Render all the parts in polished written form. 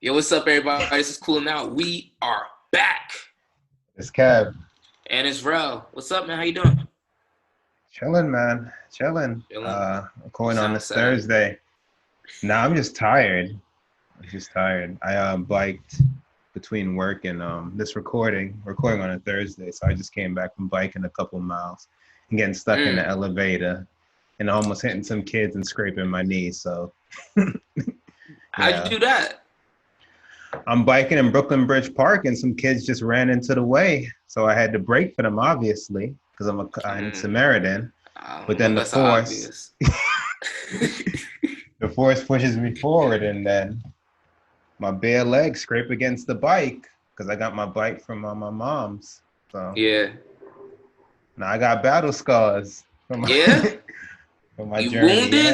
Yo, what's up, everybody? This is Cooling Out. We are back. It's Kev. And it's Rel. What's up, man? How you doing? Chilling, man. Chilling. Feeling? You Recording on sound this sad. Thursday. Nah, I'm just tired. I'm just tired. I biked between work and this recording on a Thursday. So I just came back from biking a couple miles and getting stuck in the Mm. elevator and almost hitting some kids and scraping my knees. So How'd you yeah. do that? I'm biking in Brooklyn Bridge Park and some kids just ran into the way. So I had to brake for them, obviously, because I'm a Mm. Samaritan. I But don't know then if the that's force obvious. the force pushes me forward, and then my bare leg scrape against the bike because I got my bike from my mom's. So Yeah. now I got battle scars from my Yeah? from my You journey. wounded?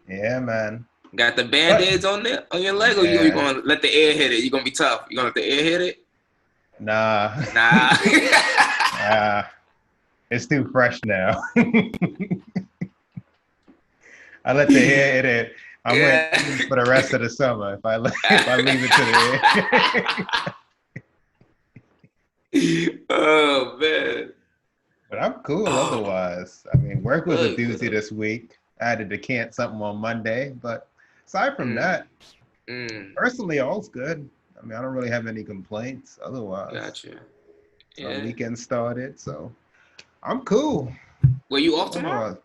Yeah, yeah, man. Got the But band-aids on there on your leg, or you yeah, gonna let the air hit it? You gonna be tough? You gonna let the air hit it? nah, Nah. uh, it's too fresh now. I let the hair hit it. I'm wearing Yeah. jeans for the rest of the summer if I leave it to the air. Oh man. But I'm cool Oh, otherwise. I mean, work was a good, doozy good. this week. I had to decant something on Monday, but aside from Mm, that, mm, personally, all's good. I mean, I don't really have any complaints otherwise. gotcha. So Yeah. weekend started, so I'm cool. Were you off tomorrow? Otherwise,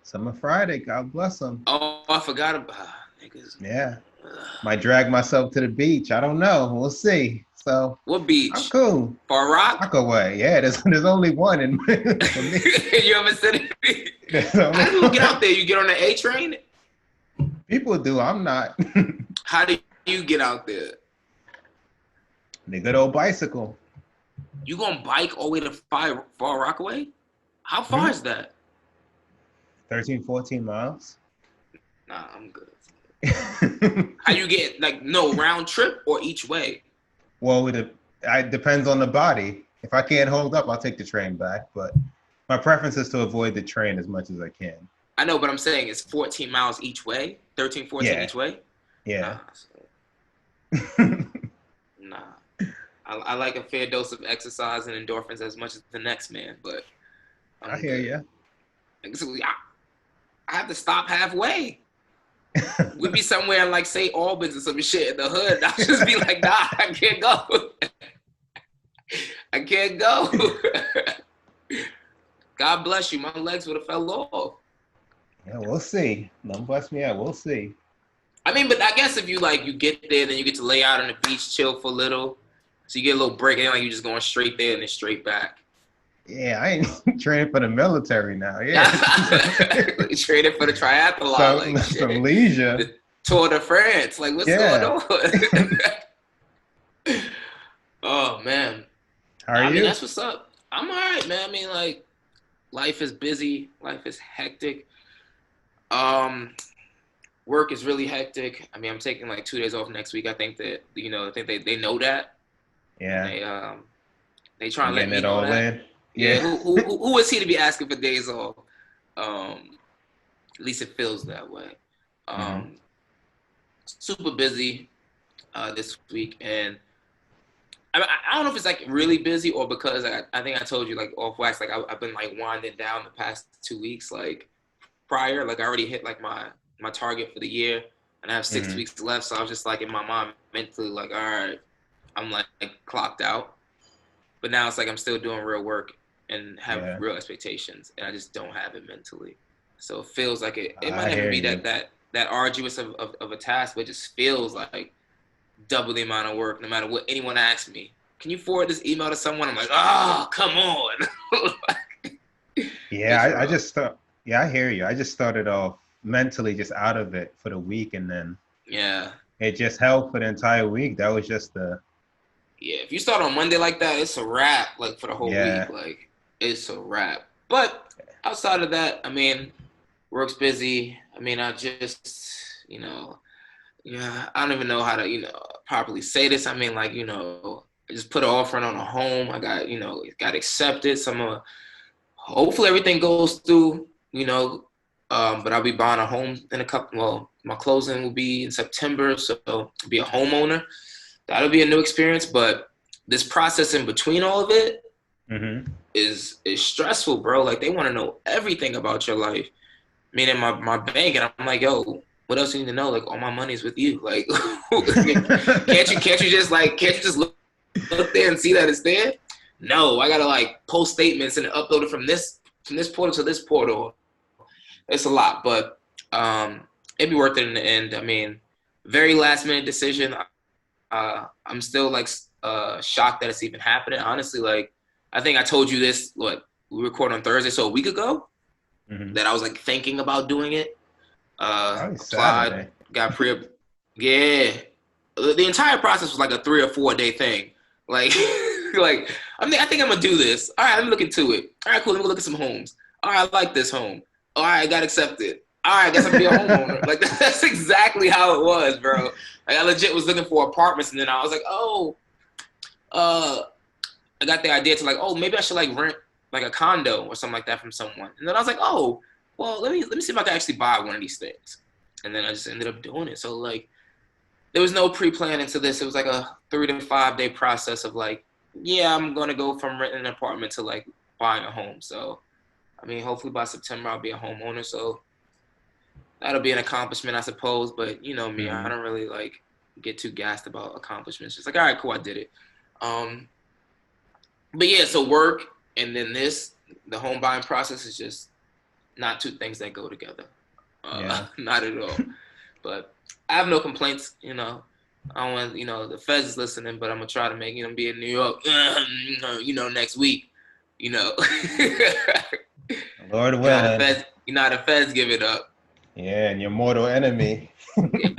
Summer Friday, God bless them. Oh, I forgot about niggas. Yeah, Ugh. might drag myself to the beach. I don't know. We'll see. So What I'm beach? cool. Far Rock? Rockaway. Yeah, there's only one in for me. You ever said it? There's only How do you get out one. there? You get on the A train? People do. I'm not. How do you get out there? The good old bicycle. You gonna bike all the way to Far Rockaway? How far Hmm? is that? 13, 14 miles. Nah, I'm good. How you get no round trip or each way? Well, it depends on the body. If I can't hold up, I'll take the train back. But my preference is to avoid the train as much as I can. I know, but I'm saying it's 14 miles each way, 13, 14 Yeah, each way. Nah, yeah. nah. I like a fair dose of exercise and endorphins as much as the next man, but I I'm hear good. you. Like, so I have to stop halfway. We'd be somewhere in like St. Albans or some shit in the hood. I'll just be like, nah, I can't go. I can't go. God bless you. My legs would have fell off. Yeah, we'll see. Don't bust me out. We'll see. I mean, but I guess if you you get there, then you get to lay out on the beach, chill for a little. So you get a little break, and you just going straight there and then straight back. Yeah, I ain't training for the military now. Yeah, Traded for the triathlon, like some shit. leisure. The Tour de France, like what's going Yeah. on? Oh man. How are I mean, you? that's what's up. I'm all right, man. I mean, like, life is busy, life is hectic. Um, Work is really hectic. I mean, I'm taking like 2 days off next week. I think that I think they know that, and Yeah, they try you and let getting me it know all that. in? Yeah, Yeah. who is he to be asking for days off? Um, at least it feels that way. Hmm. Um, Super busy this week, and I don't know if it's like really busy or because I think I told you like off wax like I've been like winding down the past 2 weeks like prior like I already hit like my target for the year and I have six Hmm. weeks left, so I was just like in my mind mentally like, all right, I'm like clocked out, but now it's like I'm still doing real work and have Yeah, real expectations and I just don't have it mentally, so it feels like it might I not even hear be you. that arduous of a task, but it just feels like double the amount of work no matter what anyone asks me. Can you forward this email to someone? I'm like, oh, come on. Yeah, It's I rough. just thought. Yeah, I hear you. I just started off mentally just out of it for the week, and then Yeah. it just held for the entire week. That was just the Yeah. If you start on Monday like that, it's a wrap, like for the whole week. yeah. Like, it's a wrap. But outside of that, I mean, work's busy. I mean, I just, yeah, I don't even know how to, properly say this. I mean, like, I just put an offering on a home. I got, it got accepted. Hopefully everything goes through, But I'll be buying a home in a couple. Well, my closing will be in September, so I'll be a homeowner. That'll be a new experience. But this process in between all of it is stressful, bro. Like they want to know everything about your life. Meaning my bank, and I'm like, yo, what else you need to know? Like all my money's with you. Like can't you just look there and see that it's there? No, I gotta like post statements and upload it from this portal to this portal. It's a lot, but it'd be worth it in the end. I mean, very last minute decision. I'm still like shocked that it's even happening. Honestly, like I think I told you this. What we recorded on Thursday, so a week ago, that I was like thinking about doing it. Applied, got yeah. The entire process was like a 3 or 4 day thing. Like, like I think I'm gonna do this. All right, let me look into it. All right, cool. Let me go look at some homes. All right, I like this home. All right, got accepted. All right, I guess I'll be a homeowner. Like that's exactly how it was, bro. Like I legit was looking for apartments, and then I was like, oh, I got the idea to like, oh, maybe I should like rent like a condo or something like that from someone. And then I was like, oh, well, let me see if I can actually buy one of these things. And then I just ended up doing it. So like, there was no pre-planning to this. It was like a 3 to 5 day process of like, yeah, I'm gonna go from renting an apartment to like buying a home. So, I mean, hopefully by September I'll be a homeowner. So that'll be an accomplishment, I suppose. But you know me, I don't really like get too gassed about accomplishments. Just like, all right, cool, I did it. But yeah, so work and then the home buying process is just not two things that go together. Not at all. But I have no complaints, you know. I don't want, you know, the feds is listening, but I'm gonna try to make, you know, be in New York, you know, next week, you know. Lord willing. You know how the feds give it up. Yeah, and your mortal enemy. He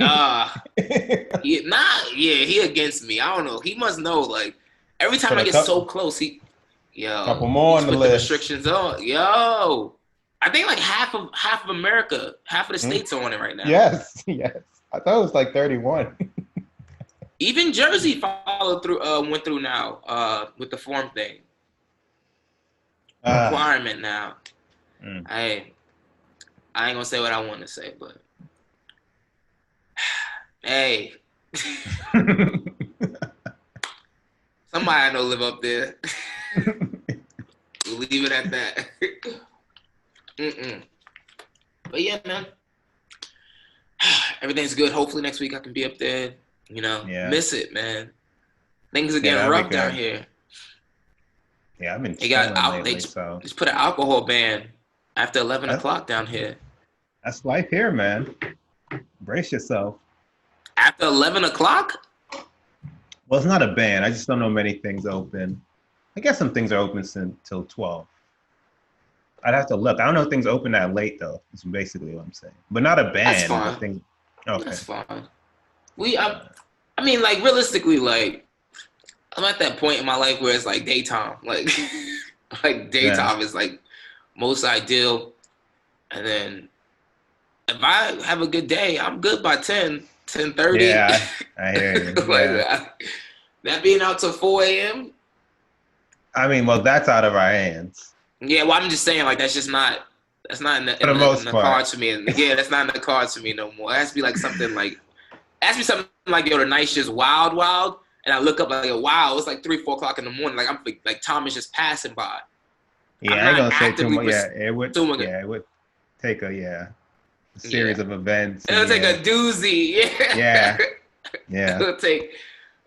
against me. I don't know. He must know. Like every time I get so close, couple more on the list. The restrictions on. Yo, I think like half of America, half of the states are on it right now. Yes. I thought it was like 31. Even Jersey went through now with the form thing. Requirement now. I ain't gonna say what I want to say, but hey, somebody I know live up there. We'll leave it at that. But yeah, man, everything's good. Hopefully next week I can be up there. You know, miss it, man. Things are getting rough down here. Yeah, I've been. They just put an alcohol ban after 11 o'clock down here. That's life here, man. Brace yourself. After 11 o'clock? Well, it's not a ban. I just don't know many things open. I guess some things are open until 12. I'd have to look. I don't know if things open that late, though. That's basically what I'm saying. But not a ban. That's fine. That's fine. I mean, like, realistically, like, I'm at that point in my life where it's, like, daytime. Like, daytime is, like, most ideal. And then if I have a good day, I'm good by 10:30. Yeah, I hear you. That being out till 4 a.m.? I mean, well, that's out of our hands. Yeah, well, I'm just saying, like, that's not in the cards for me. Yeah, that's not in the cards for me no more. It has to be like something like, yo, the night's just wild, and I look up like, wow, it's like 3, 4 o'clock in the morning. Like I'm like time is just passing by. Yeah, I ain't gonna say too much. Yeah, it would take a series of events. It'll take a doozy. Yeah. It'll take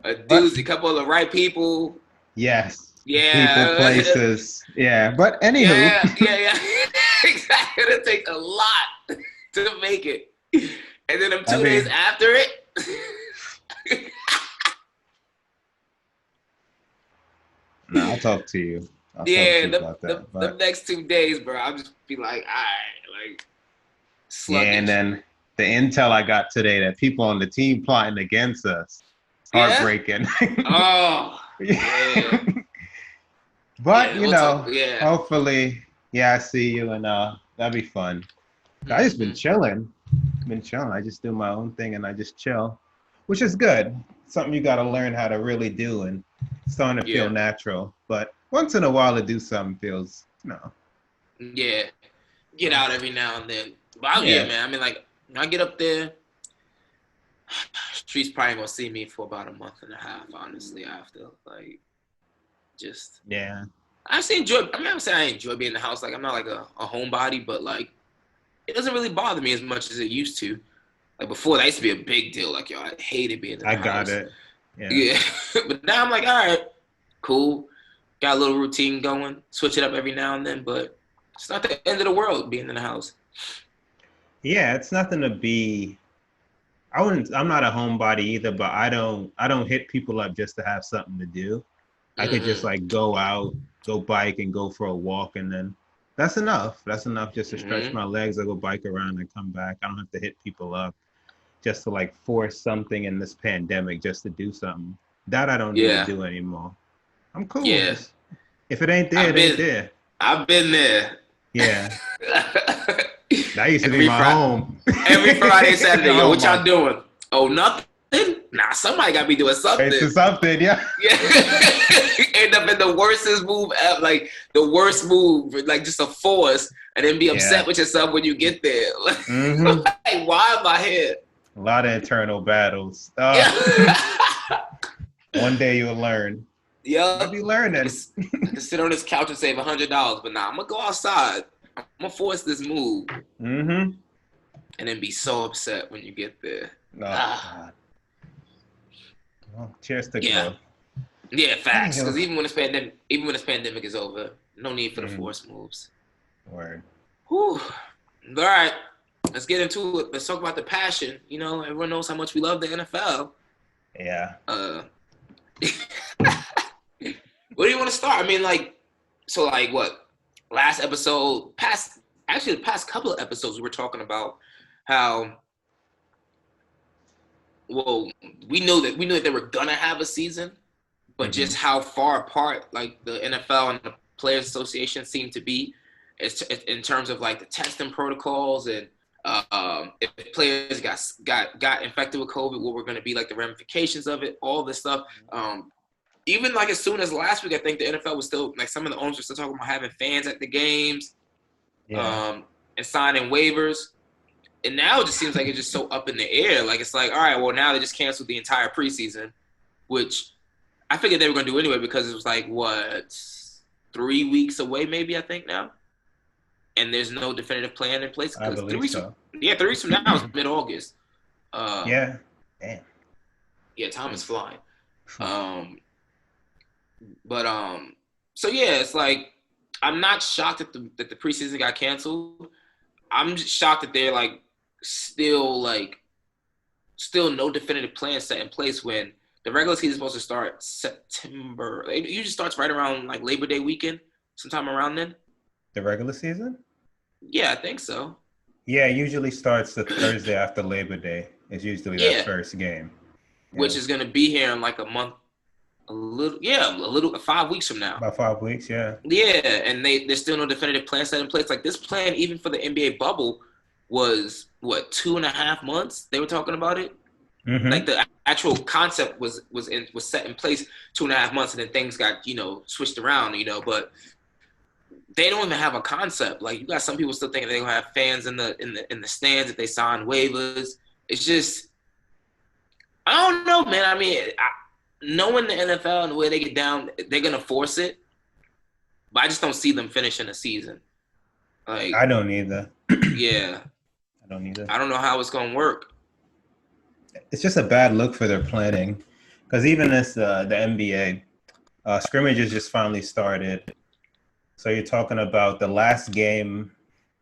a doozy. Couple of the right people. Yes. Yeah. People, places. Yeah. But anywho. Yeah. Exactly. It'll take a lot to make it. And then 2 days after it. No, I'll talk to you. The next 2 days, bro, I'll just be like, all right, like, sluggish. Yeah, and then the intel I got today that people on the team plotting against us. Heartbreaking. Oh, yeah. But, hopefully, I see you, and that'd be fun. I just been chilling. I just do my own thing, and I just chill, which is good. Something you got to learn how to really do, and it's starting to feel natural. But once in a while to do something feels, Yeah. Get out every now and then. But yeah, Yeah, man. I mean, like when I get up there, streets probably gonna see me for about a month and a half. Honestly, after like just yeah. I actually enjoy. I mean, I'm saying I enjoy being in the house. Like I'm not like a homebody, but like it doesn't really bother me as much as it used to. Like before, that used to be a big deal. Like yo, I hated being in I the got house. it. Yeah, Yeah, but now I'm like, all right, cool. Got a little routine going. Switch it up every now and then, but it's not the end of the world being in the house. yeah. It's nothing to be. I wouldn't. I'm not a homebody either, but I don't hit people up just to have something to do. I could just Mm-hmm. like go out, go bike, and go for a walk, and then that's enough. That's enough just to stretch Mm-hmm. my legs. I go bike around and come back. I don't have to hit people up just to like force something in this pandemic just to do something. That I don't need to Yeah, do anymore. I'm cool. yeah. Just if it ain't there, I've it ain't been, there. I've been there. Yeah, that used to be every my Friday, home. every Friday, Saturday. Yo, Oh what my, y'all doing? Oh, nothing. Nah, somebody got to be doing it's something. something. Yeah. Yeah, end up in the worstest move ever, like the worst move, like just a force, and then be Yeah. upset with yourself when you get there. Mm-hmm. Like, why am I here? A lot of internal battles. Yeah. One day you'll learn. You'll Yup. be I can, learning. I can sit on this couch and save $100, but nah, I'm gonna go outside. I'm gonna force this move, Mm-hmm. and then be so upset when you get there. Oh Ah, God. Well, cheers to yeah, growth. yeah, facts. Anywho. Because even when this pandemic is over, no need for the Mm, forced moves. word. Whew. All right, let's get into it. Let's talk about the passion. You know, everyone knows how much we love the NFL. Yeah. Uh, where do you want to start? I mean, like, so like what? Last episode, actually the past couple of episodes, we were talking about how well we knew that they were gonna have a season, but Mm-hmm. just how far apart like the NFL and the Players Association seem to be, in terms of like the testing protocols and if players got infected with COVID, what were going to be like the ramifications of it, all this stuff. Even like as soon as last week, I think the NFL was still like some of the owners were still talking about having fans at the games, Yeah. um, and signing waivers. And now it just seems like it's just so up in the air. Like it's like, all right, well now they just canceled the entire preseason, which I figured they were gonna do anyway because it was like what 3 weeks away, maybe I think now, and there's no definitive plan in place I because three believe weeks from so. yeah 3 weeks from now is mid-August. Yeah. Damn. Yeah, time is flying. Um, but so yeah, it's like I'm not shocked that the preseason got canceled. I'm just shocked that they're still like still no definitive plan set in place when the regular season is supposed to start September. It usually starts right around like Labor Day weekend, sometime around then. The regular season? Yeah, I think so. Yeah, it usually starts the Thursday after Labor Day. It's usually that Yeah, first game. which Yeah. is gonna be here in like a month, a little 5 weeks from now. About 5 weeks, yeah. Yeah, and there's still no definitive plan set in place. Like this plan, even for the NBA bubble, was what 2.5 months. They were talking about it. Like Mm-hmm. the actual concept was set in place 2.5 months, and then things got switched around. But they don't even have a concept. Like you got some people still thinking they're gonna have fans in the stands if they sign waivers. It's just I don't know, man. I mean, knowing the NFL and the way they get down, they're gonna force it. But I just don't see them finishing the season. I Like, don't either. yeah, I don't either. I don't know how it's gonna work. It's just a bad look for their planning. Because even as the NBA, scrimmages just finally started. So you're talking about the last game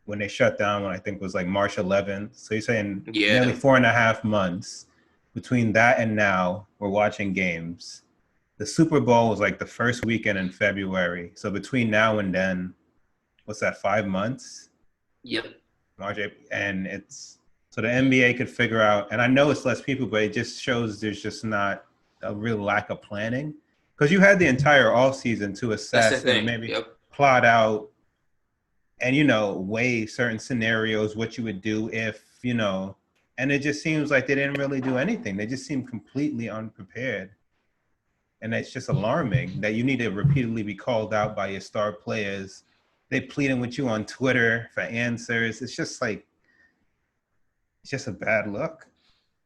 when they shut down, when I think was like March 11th. So you're saying nearly Yeah, 4.5 months between that and now, we're watching games. The Super Bowl was like the first weekend in February. So between now and then, what's that, 5 months? yep, March, April, and it's so the NBA could figure out, and I know it's less people, but it just shows there's just not a real lack of planning because you had the entire off season to that's the assess and thing. maybe Yep. plot out and weigh certain scenarios what you would do if and it just seems like they didn't really do anything. They just seem completely unprepared, and it's just alarming that you need to repeatedly be called out by your star players. They pleading with you on Twitter for answers. It's just like it's just a bad look.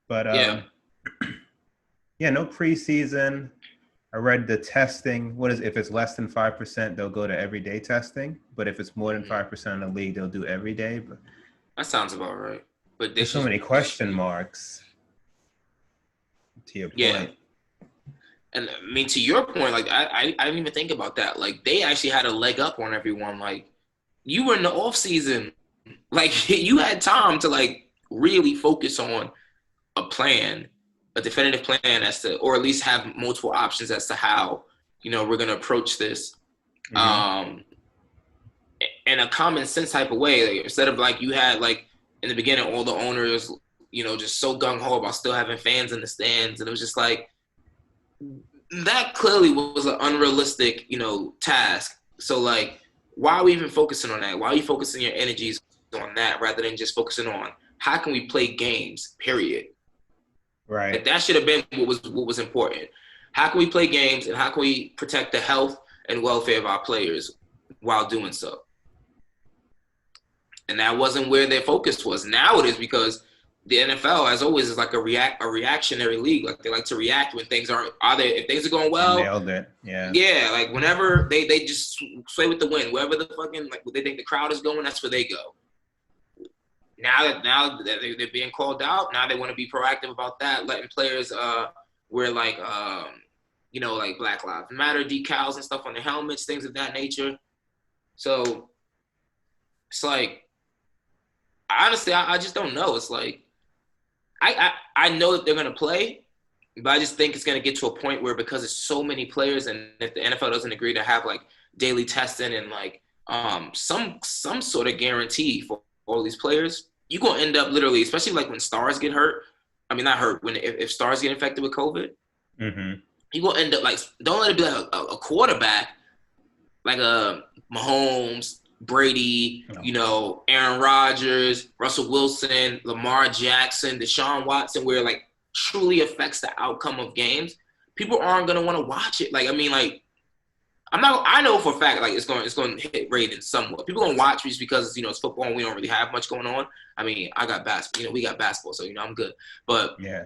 But Yeah. yeah, no preseason. I read the testing. What is if it's less than 5%, they'll go to everyday testing. But if it's more than Hmm. 5% of the league, they'll do every day. But That sounds about right. But there's so many question marks. To your yeah. point, And I mean, to your point, like I didn't even think about that. Like they actually had a leg up on everyone. Like you were in the off season, like you had time to like really focus on a plan, a definitive plan as to, or at least have multiple options as to how we're gonna approach this, mm-hmm. um, in a common sense type of way. Like, instead of like you had like in the beginning all the owners, just so gung ho about still having fans in the stands, and it was just like that clearly was an unrealistic, task. So like, why are we even focusing on that? Why are you focusing your energies on that rather than just focusing on how can we play games? Period. Like Right. that should have been what was important. How can we play games and how can we protect the health and welfare of our players while doing so? And that wasn't where their focus was. Now it is because the NFL, as always, is like a reactionary league. Like they like to react when things aren't. If things are going You well, nailed it. Yeah. yeah, like whenever they just sway with the wind, wherever the fucking like they think the crowd is going, that's where they go. Now that they're being called out, now they want to be proactive about that, letting players wear like like Black Lives Matter decals and stuff on their helmets, things of that nature. So it's like honestly, I just don't know. It's like I know that they're gonna play, but I just think it's gonna get to a point where because it's so many players, and if the NFL doesn't agree to have like daily testing and like some sort of guarantee for all these players, you're gonna end up literally, especially like when stars get hurt. I mean, not hurt when if stars get infected with COVID, Mm-hmm. you're gonna end up like don't let it be like a quarterback like a Mahomes, Brady, No. Aaron Rodgers, Russell Wilson, Lamar Jackson, Deshaun Watson, where like truly affects the outcome of games. People aren't gonna want to watch it. Like I mean, like I know for a fact like it's going to hit ratings somewhat. People gonna watch just because it's football and we don't really have much going on. I mean, I got basketball, we got basketball, so I'm good. But Yeah.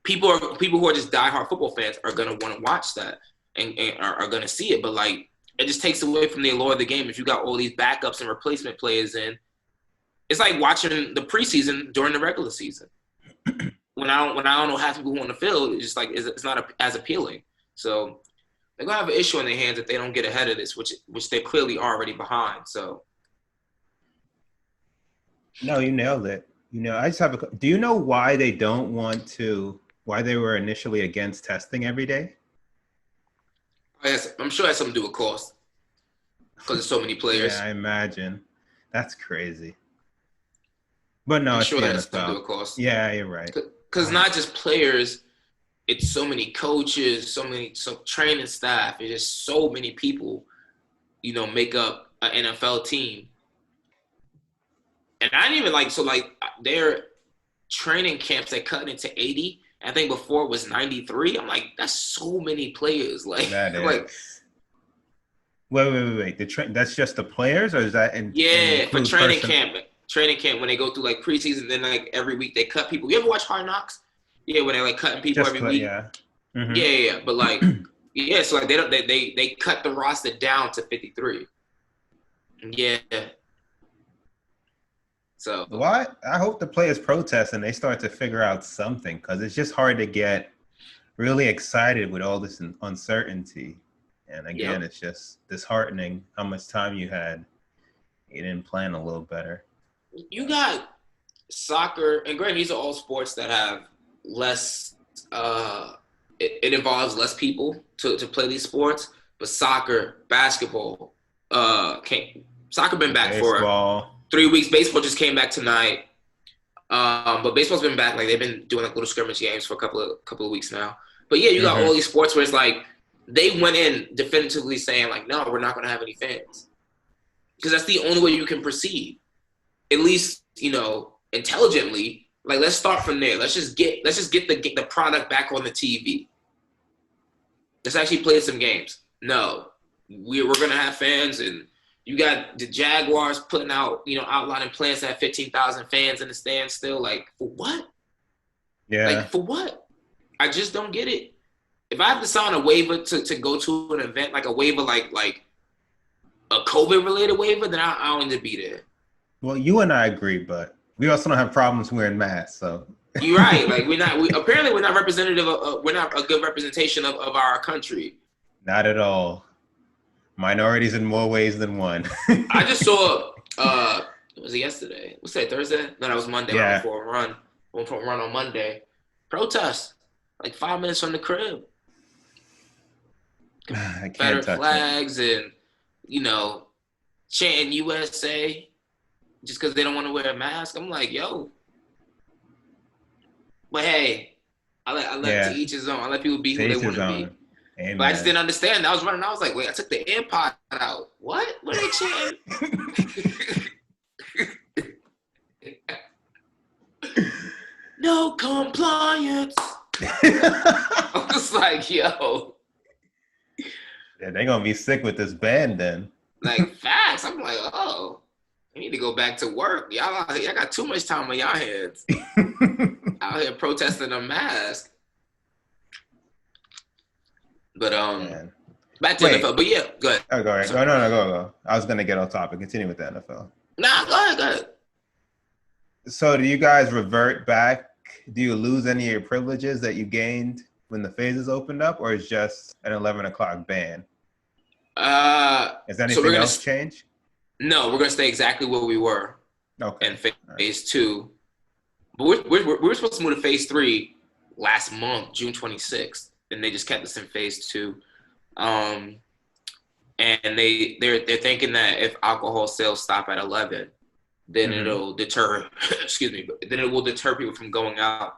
people who are just diehard football fans are gonna want to watch that and are gonna see it. But like it just takes away from the allure of the game if you got all these backups and replacement players in. It's like watching the preseason during the regular season. When I don't know half the people who on the field, it's just like it's not as appealing. So they're gonna have an issue in their hands if they don't get ahead of this, which they're clearly already behind. So No, you nailed it. I just have do you know why they don't want to, why they were initially against testing every day? I'm sure it has something to do with cost because there's so many Yeah, players. I imagine. That's crazy. But no, I'm it's sure the it has something to do NFL. with cost Yeah, you're right. because not just players. It's so many coaches, so training staff. It's just so many people, make up an NFL team. And I didn't even like so like their training camps they cut into 80. I think before it was 93. I'm like, that's so many players. Like, That like is. Wait. That's just the players, or is that yeah, for include person? training camp when they go through like preseason, then like every week they cut people. You ever watch Hard Knocks? Yeah, when they're like cutting people Just every week. yeah. Yeah. But like, yeah, so like they cut the roster down to 53. Yeah. So What? I hope the players protest and they start to figure out something, because it's just hard to get really excited with all this uncertainty. And again, yeah, it's just disheartening how much time you had. You didn't plan a little better. you got soccer, and granted, these are all sports that have less. It involves less people to play these sports, but soccer, basketball, can't. Soccer been back for Baseball. 3 weeks. Baseball just came back tonight. But baseball's been back. Like they've been doing like little scrimmage games for a couple of weeks now. But yeah, you got all Mm-hmm. these sports where it's like they went in definitively saying like, no, we're not going to have any fans because that's the only way you can proceed. At least intelligently. Like let's start from there. Let's just get the product back on the TV. Let's actually play some games. No, we're gonna have fans and You got the Jaguars putting out, outlining plans to have 15,000 fans in the stands still. Like, for what? Yeah. Like, for what? I just don't get it. If I have to sign a waiver to go to an event, like a waiver like a COVID-related waiver, then I don't need to be there. Well, you and I agree, but we also don't have problems wearing masks, so. You're right. Like, apparently we're not representative of, we're not a good representation of our country. Not at all. Minorities in more ways than one. I just saw, was it yesterday? What's that, Thursday? No, that was Monday. Yeah. I went for a run on Monday. Protest, like 5 minutes from the crib. Confederate flags and, chanting USA just because they don't want to wear a mask. I'm like, yo. But hey, I let to each his own. I let people be who they want to be. Amen. But I just didn't understand. I was running. I was like, wait, I took the AirPod out. What? What are they chanting? No compliance. I was like, yo. Yeah, they're going to be sick with this band then. Like, facts. I'm like, oh, I need to go back to work. Y'all got too much time on y'all hands. Out here protesting a mask. But back to NFL. But yeah, go ahead. Oh, go ahead. Go. I was gonna get off topic. Continue with the NFL. Nah, go ahead. So, do you guys revert back? Do you lose any of your privileges that you gained when the phases opened up, or is just an 11 o'clock ban? Is anything else change? No, we're gonna stay exactly where we were. Okay. In phase 2. But we're supposed to move to phase 3 last month, June 26th, and they just kept us in phase 2. And they're thinking that if alcohol sales stop at 11, then it'll deter. Then it will deter people from going out.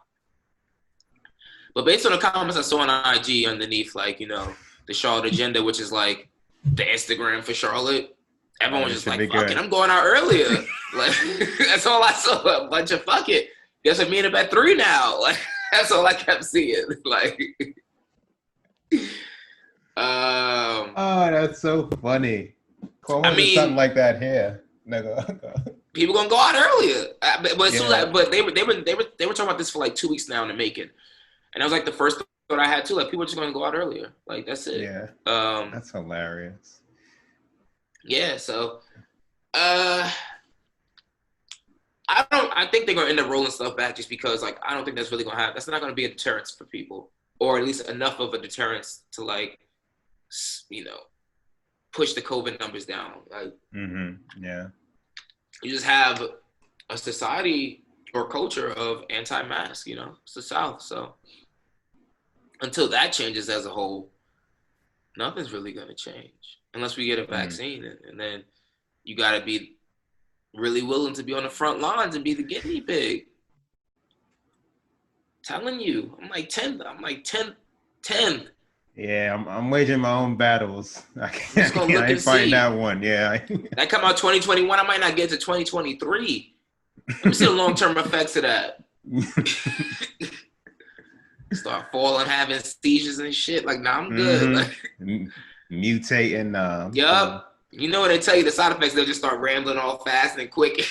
But based on the comments I saw on IG underneath, like the Charlotte agenda, which is like the Instagram for Charlotte, everyone was just like, "Fuck it, I'm going out earlier." Like that's all I saw. A bunch of fuck it. Guess I'm meeting up at 3 now. Like that's all I kept seeing. Like, oh, that's so funny. I mean, something like that here. People gonna go out earlier, but they were talking about this for like 2 weeks now in the making, and that was like the first thought I had too. Like people are just gonna go out earlier. Like that's it. Yeah. That's hilarious. Yeah. So, I think they're gonna end up rolling stuff back just because like I don't think that's really gonna happen. That's not gonna be a deterrence for people, or at least enough of a deterrence to like, push the COVID numbers down. Like, yeah, you just have a society or culture of anti-mask. It's the South. So until that changes as a whole, nothing's really gonna change unless we get a vaccine, and then you got to be really willing to be on the front lines and be the guinea pig. Telling you, I'm like 10. Yeah, I'm waging my own battles. I ain't fighting that one. Yeah. That come out 2021. I might not get to 2023. Let me see the long-term effects of that. Start falling, having seizures and shit. Like, nah, I'm good. Like, mutating. Yup. You know what they tell you, the side effects, they'll just start rambling all fast and quick.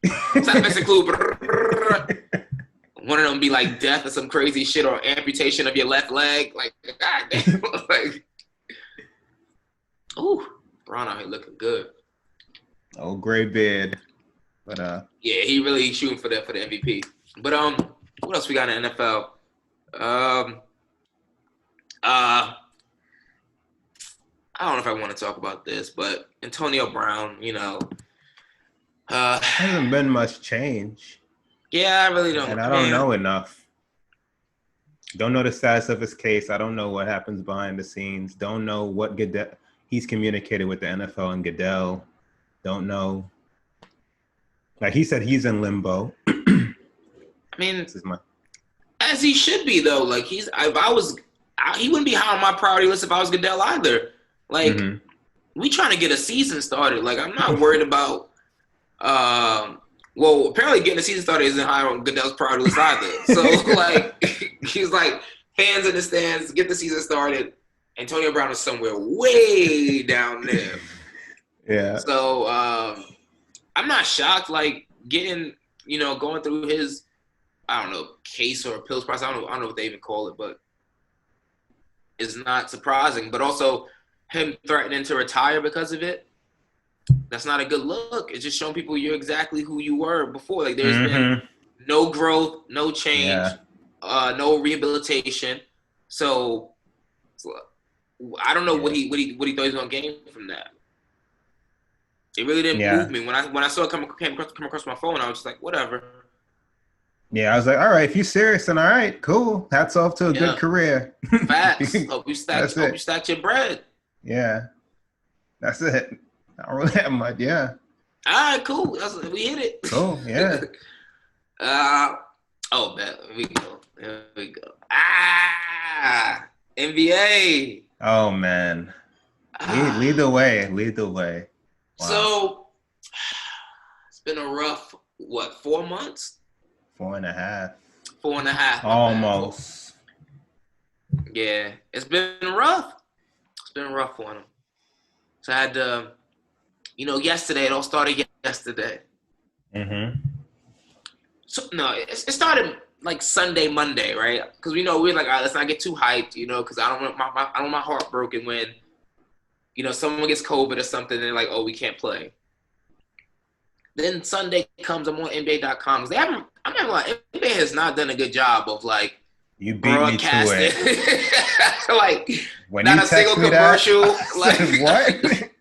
Side effects include one of them be like death or some crazy shit or amputation of your left leg. Like, God damn. Like, ooh, Ron out here looking good. Oh, gray beard. But yeah, he really shooting for the MVP. But what else we got in the NFL? I don't know if I want to talk about this, but Antonio Brown, hasn't been much change. Yeah, I really don't. And I don't know enough. Don't know the status of his case. I don't know what happens behind the scenes. Don't know what Goodell, he's communicated with the NFL and Goodell. Don't know. Like he said, he's in limbo. I mean, as he should be though. Like he wouldn't be high on my priority list if I was Goodell either. Like we trying to get a season started. Like I'm not worried about. Well, apparently getting the season started isn't high on Goodell's priority list either. So like he's like fans in the stands, get the season started. Antonio Brown is somewhere way down there. Yeah. So I'm not shocked. Like getting, going through his, I don't know, case or appeals process. I don't know what they even call it, but it's not surprising. But also him threatening to retire because of it. That's not a good look. It's just showing people you're exactly who you were before. Like there's been no growth, no change, no rehabilitation. So I don't know what he thought he was gonna gain from that. It really didn't move me when I saw it come across my phone. I was just like, whatever. Yeah, I was like, all right, if you're serious, then all right, cool. Hats off to a good career. Facts. Hope you stacked your bread. Yeah, that's it. I don't really have much. Yeah. All right, cool. We hit it. Cool. Yeah. Man, Here we go. NBA. Oh man. Lead the way. Wow. So it's been a rough 4 months? 4.5. 4.5. Almost. Yeah, it's been rough. It's been rough for him. So I had to, yesterday, it all started yesterday. Mm-hmm. So, no, it started like Sunday, Monday, right? Because we're like, all right, let's not get too hyped, because I don't want my heart broken when, someone gets COVID or something and they're like, oh, we can't play. Then Sunday comes, I'm on NBA.com. I'm not gonna lie, NBA has not done a good job of like, you beat me to it. Like, when not you a single commercial. Like, what?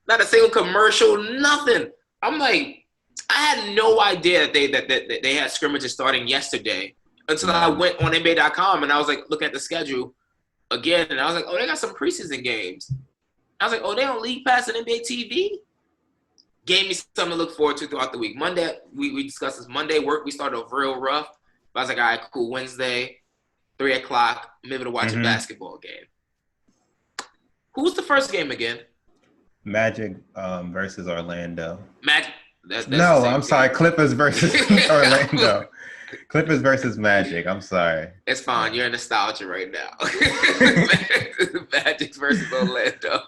Not a single commercial, nothing. I'm like, I had no idea that they had scrimmages starting yesterday until I went on NBA.com and I was like looking at the schedule again and I was like, oh, they got some preseason games. I was like, oh, they don't league pass on NBA TV? Gave me something to look forward to throughout the week. Monday, we discussed this. Monday work, we started off real rough. But I was like, all right, cool. Wednesday, 3 o'clock, I'm able to watch a basketball game. Who was the first game again? Magic versus Orlando. Magic. No, I'm sorry. Clippers versus Orlando. Clippers versus Magic. I'm sorry. It's fine. You're in nostalgia right now. Magic versus Orlando.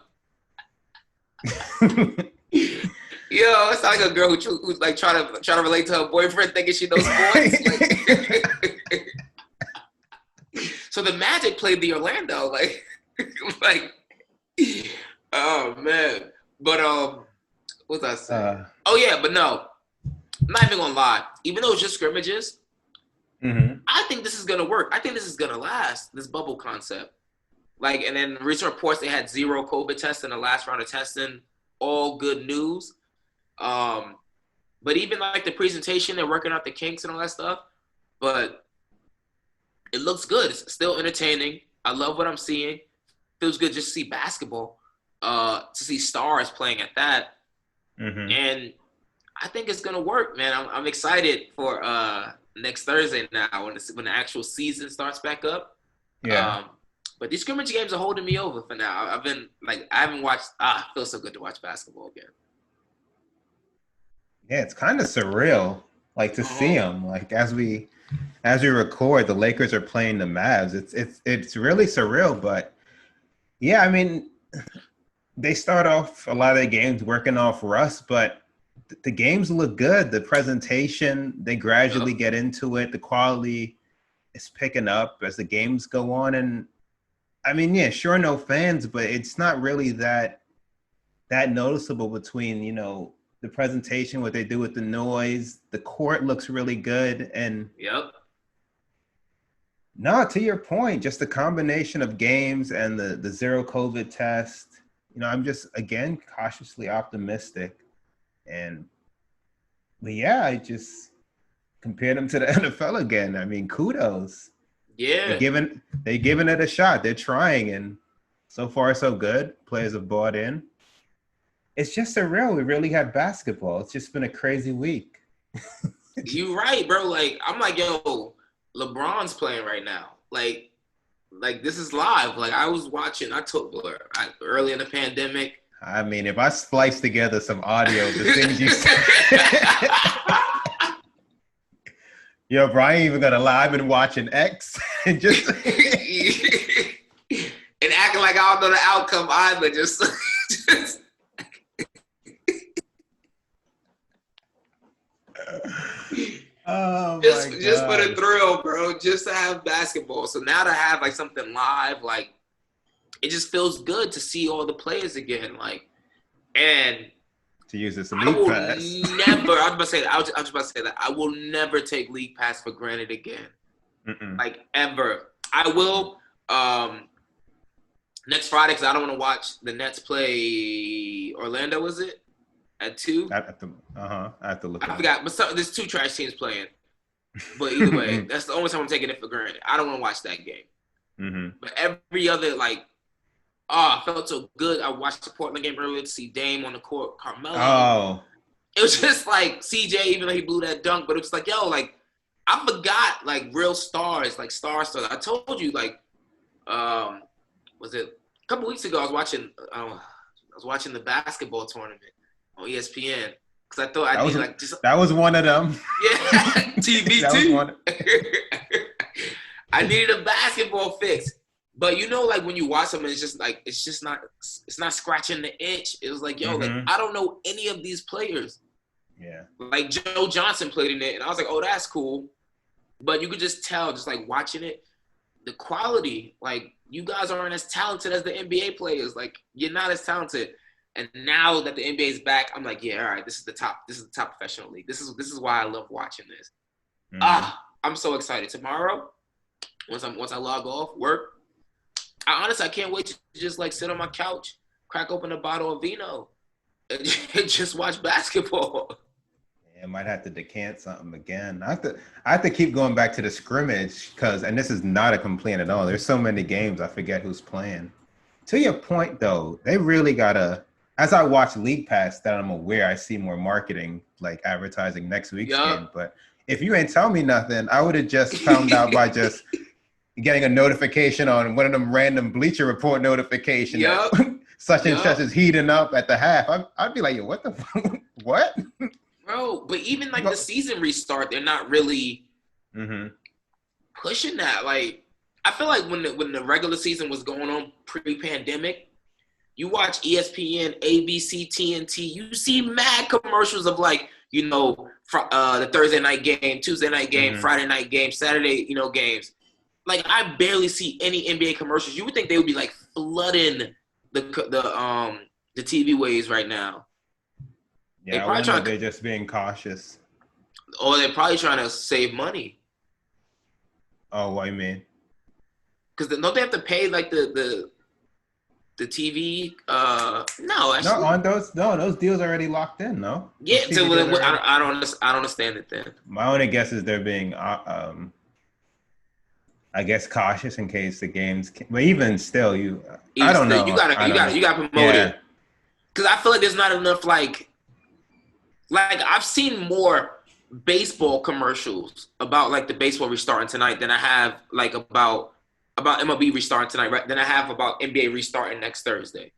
Yo, it's like a girl who's like trying to relate to her boyfriend, thinking she knows sports. So the Magic played the Orlando, oh man. But what was I saying? But no, I'm not even gonna lie. Even though it's just scrimmages, I think this is gonna work. I think this is gonna last. This bubble concept, and then recent reports they had 0 COVID tests in the last round of testing. All good news. But even the presentation, they're working out the kinks and all that stuff. But it looks good. It's still entertaining. I love what I'm seeing. Feels good just to see basketball. To see stars playing at that. And I think it's gonna work, man. I'm excited for next Thursday now when the actual season starts back up. Yeah. But these scrimmage games are holding me over for now. I've been I haven't watched. It feels so good to watch basketball again. Yeah, it's kind of surreal, to see them. As we record, the Lakers are playing the Mavs. It's really surreal, but yeah, I mean, they start off a lot of their games working off rust, but the games look good. The presentation, they gradually get into it. The quality is picking up as the games go on, and I mean, yeah, sure, no fans, but it's not really that noticeable between the presentation, what they do with the noise. The court looks really good. And no, to your point, just the combination of games and the 0 COVID test, I'm just, again, cautiously optimistic. But yeah, I just compared them to the NFL again. I mean, kudos. Yeah. They're giving it a shot. They're trying, and so far so good. Players have bought in. It's just surreal. We really had basketball. It's just been a crazy week. You right, bro. I'm like, yo, LeBron's playing right now. This is live. I was watching. I took early in the pandemic. I mean, if I splice together some audio, the things you said. Yo, bro, I ain't even gonna lie. I've been watching X and just and acting like I don't know the outcome either. Just Oh Just my just for the god. thrill, bro. Just to have basketball. So now to have like something live, like it just feels good to see all the players again. Like, and To use this I league will pass. never. I was about to say that. I was just about to say that. I will never take league pass for granted again. Mm-mm. Like ever. I will. Next Friday, because I don't want to watch the Nets play Orlando. Was it at 2? I have to look it I up. forgot. But there's 2 trash teams playing. But either way, that's the only time I'm taking it for granted. I don't want to watch that game. Mm-hmm. But every other, like, I felt so good. I watched the Portland game earlier to see Dame on the court, Carmelo. Oh. It was just like CJ, even though he blew that dunk, but it was like, yo, like, I forgot, like, real stars, like, stars. I told you, like, was it a couple weeks ago, I was watching the basketball tournament on ESPN. Because I thought I needed, like, just... That was one of them. Yeah, TBT. That was one. I needed a basketball fix. But you know, like when you watch them, it's not scratching the itch. It was like, yo, like I don't know any of these players. Yeah. Like Joe Johnson played in it, and I was like, oh, that's cool. But you could just tell, just like watching it, the quality. Like you guys aren't as talented as the NBA players. Like you're not as talented. And now that the NBA is back, I'm like, yeah, all right, this is the top professional league. This is why I love watching this. I'm so excited. Tomorrow, once I log off work, I can't wait to just like sit on my couch, crack open a bottle of vino, and just watch basketball. Yeah, I might have to decant something again. I have to keep going back to the scrimmage and this is not a complaint at all. There's so many games I forget who's playing. To your point though, they really gotta. As I watch League Pass, that I'm aware, I see more marketing, like advertising next week's game. But if you ain't tell me nothing, I would have just found out by just getting a notification on one of them random Bleacher Report notifications. Such and such is heating up at the half. I'd be like, yo, what the fuck? What? Bro, but even like the season restart, they're not really pushing that. Like, I feel like when the regular season was going on pre-pandemic, you watch ESPN, ABC, TNT, you see mad commercials of like, you know, the Thursday night game, Tuesday night game, Friday night game, Saturday, you know, games. Like I barely see any NBA commercials. You would think they would be like flooding the TV waves right now. Yeah, they're just being cautious. Or they're probably trying to save money. Oh, what do you mean? Because don't they have to pay like the TV? No, actually. Those deals are already locked in. No. Yeah, so I don't understand it then. My only guess is they're being, I guess, cautious in case the games. But even still, I don't know. You gotta promote it. Because I feel like there's not enough like I've seen more baseball commercials about like the baseball restarting tonight than I have like about MLB restarting tonight, right? Than I have about NBA restarting next Thursday.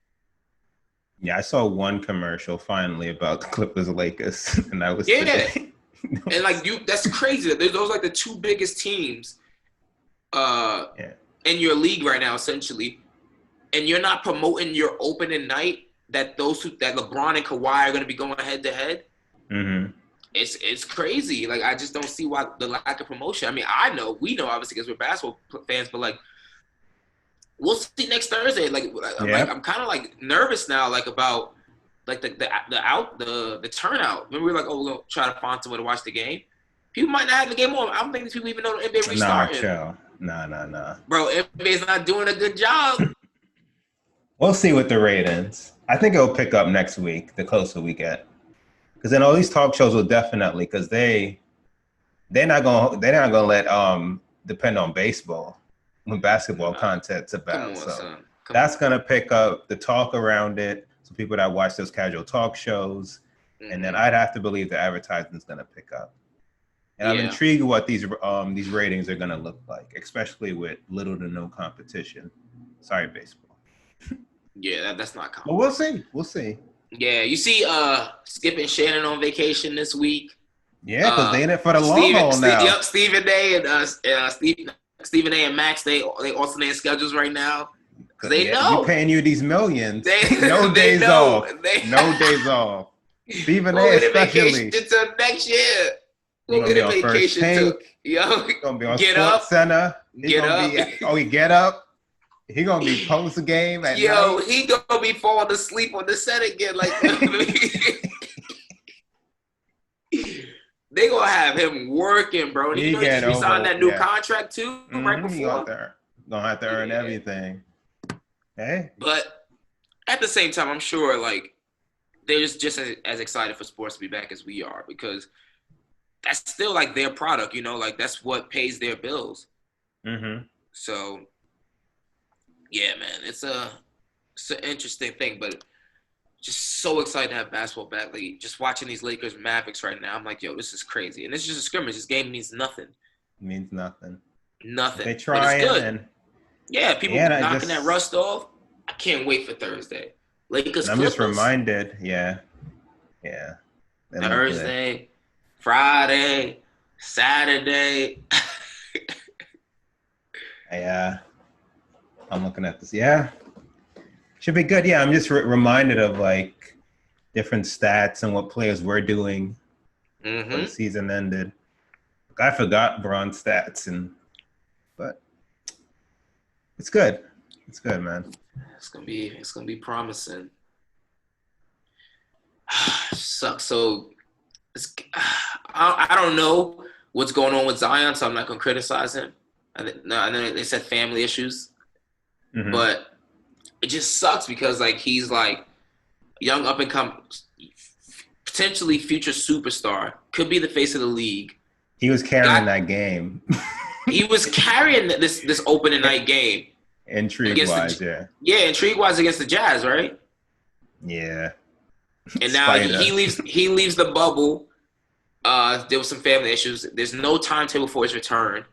Yeah, I saw one commercial finally about the Clippers Lakers, and that was today. And like that's crazy. Those are like the 2 biggest teams in your league right now, essentially. And you're not promoting your opening night that LeBron and Kawhi are going to be going head to head. It's crazy. Like I just don't see why the lack of promotion. I mean, we know obviously because we're basketball fans, but like we'll see next Thursday. Like I'm kind of like nervous now, like about like the turnout. Remember we were like, oh, we're gonna try to find someone to watch the game. People might not have the game on. I don't think these people even know the NBA restarting. Nah. Bro, NBA's not doing a good job. We'll see with the ratings. I think it'll pick up next week, the closer we get. Because then all these talk shows will definitely, because they're not gonna let depend on baseball when basketball content's about. That's gonna pick up the talk around it. So people that watch those casual talk shows, and then I'd have to believe the advertising's gonna pick up. And I'm intrigued what these ratings are gonna look like, especially with little to no competition. Sorry, baseball. Yeah, that's not common. Well, we'll see. Yeah, you see Skip and Shannon on vacation this week. Yeah, because they in it for the long haul now. Yep, Stephen A. and Max, they alternating schedules right now. Because they know. We're paying you these millions. No days off. No days off. Stephen A. especially. Until next year. He Go gonna get be a on First vacation too. Take. Yo, He gonna be on get Sports up, Center. He get gonna up. be. Oh, he get up. He gonna be post game at Yo, night. he gonna be falling asleep on the set again. Like they gonna have him working, bro. And He you know he get just re-signed over. that new Yeah. contract too, right He before. gonna have to earn everything. Hey. But at the same time, I'm sure like they're just as excited for sports to be back as we are, because that's still like their product, you know, like that's what pays their bills. So yeah, man, it's an interesting thing, but just so excited to have basketball back. Like just watching these Lakers Mavericks right now, I'm like, yo, this is crazy. And it's just a scrimmage. This game means nothing. It means nothing. Nothing. They but try it's good. and yeah, people knocking that rust off. I can't wait for Thursday. Lakers. I'm Clippers, just reminded, yeah. Thursday, Friday, Saturday. I'm looking at this. Yeah, should be good. Yeah, I'm just reminded of like different stats and what players were doing when the season ended. I forgot Bron's stats, but it's good. It's good, man. It's gonna be promising. Sucks. So I don't know what's going on with Zion, so I'm not gonna criticize him. I know they said family issues, but it just sucks because like he's like young up and come, potentially future superstar, could be the face of the league. He was carrying that game. He was carrying this opening night game. Intrigue-wise, yeah. Yeah, intrigue-wise against the Jazz, right? Yeah. And now he leaves the bubble. There was some family issues. There's no timetable for his return.